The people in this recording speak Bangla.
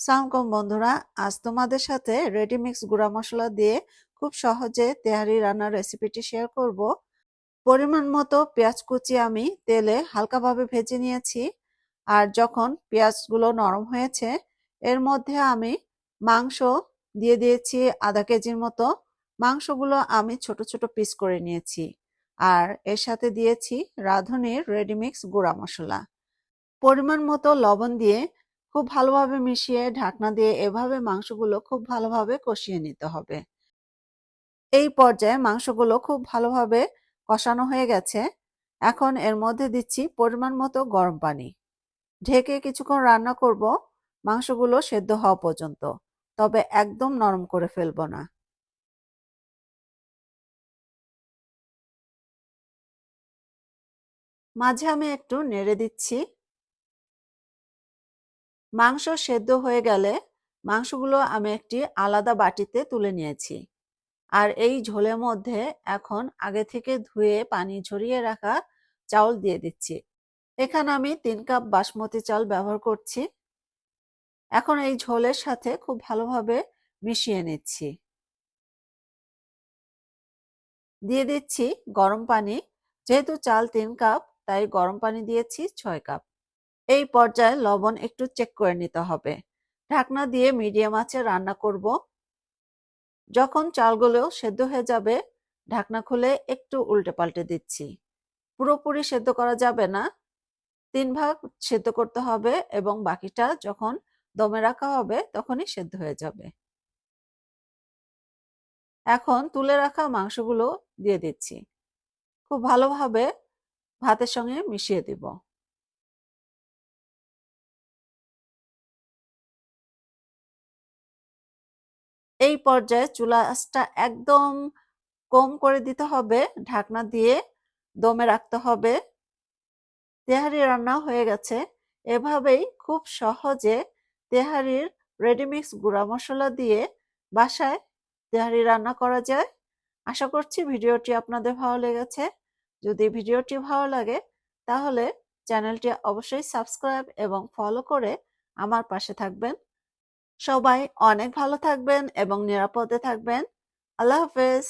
সালামুকুম বন্ধুরা, আজ তোমাদের সাথে রেডিমিক্স গুঁড়া মশলা দিয়ে খুব সহজে তেহারি রান্নার রেসিপিটি শেয়ার করব। পরিমাণ মতো পেঁয়াজ কুচি আমি তেলে হালকাভাবে ভেজে নিয়েছি। আর যখন পেঁয়াজগুলো নরম হয়েছে, এর মধ্যে আমি মাংস দিয়ে দিয়েছি আধা কেজির মতো। মাংসগুলো আমি ছোট ছোট পিস করে নিয়েছি। আর এর সাথে দিয়েছি রাঁধুনির রেডিমিক্স গুঁড়া মশলা। পরিমাণ মতো লবণ দিয়ে খুব ভালোভাবে মিশিয়ে ঢাকনা দিয়ে এভাবে মাংসগুলো খুব ভালোভাবে কষিয়ে নিতে হবে। এই পর্যায়ে মাংসগুলো খুব ভালোভাবে কষানো হয়ে গেছে। এখন এর মধ্যে দিচ্ছি পরিমাণ মতো গরম পানি। ঢেকে কিছুক্ষণ রান্না করব মাংসগুলো সেদ্ধ হওয়া পর্যন্ত, তবে একদম নরম করে ফেলবো না। মাঝে আমি একটু নেড়ে দিচ্ছি। মাংস সেদ্ধ হয়ে গেলে মাংসগুলো আমি একটি আলাদা বাটিতে তুলে নিয়েছি। আর এই ঝোলের মধ্যে এখন আগে থেকে ধুয়ে পানি ঝরিয়ে রাখা চাউল দিয়ে দিচ্ছি। এখানে আমি 3 কাপ বাসমতি চাল ব্যবহার করছি। এখন এই ঝোলের সাথে খুব ভালোভাবে মিশিয়ে নিচ্ছি। দিয়ে দিচ্ছি গরম পানি। যেহেতু চাল 3 কাপ, তাই গরম পানি দিয়েছি 6 কাপ। এই পর্যায়ে লবণ একটু চেক করে নিতে হবে। ঢাকনা দিয়ে মিডিয়াম আঁচে রান্না করব। যখন চালগুলো সেদ্ধ হয়ে যাবে, ঢাকনা খুলে একটু উল্টে পাল্টে দিচ্ছি। পুরোপুরি সেদ্ধ করা যাবে না, 3 ভাগ সেদ্ধ করতে হবে এবং বাকিটা যখন দমে রাখা হবে তখনই সেদ্ধ হয়ে যাবে। এখন তুলে রাখা মাংসগুলো দিয়ে দিচ্ছি। খুব ভালোভাবে ভাতের সঙ্গে মিশিয়ে দিব। এই পর্যায়ে চুলা আঁচটা একদম কম করে দিতে হবে, ঢাকনা দিয়ে দমে রাখতে হবে। তেহারি রান্না হয়ে গেছে। এভাবেই খুব সহজে তেহারির রেডিমিক্স গুঁড়া মশলা দিয়ে বাসায় তেহারি রান্না করা যায়। আশা করছি ভিডিওটি আপনাদের ভালো লেগেছে। যদি ভিডিওটি ভালো লাগে তাহলে চ্যানেলটি অবশ্যই সাবস্ক্রাইব এবং ফলো করে আমার পাশে থাকবেন। সবাই অনেক ভালো থাকবেন এবং নিরাপদে থাকবেন। আল্লাহ হাফেজ।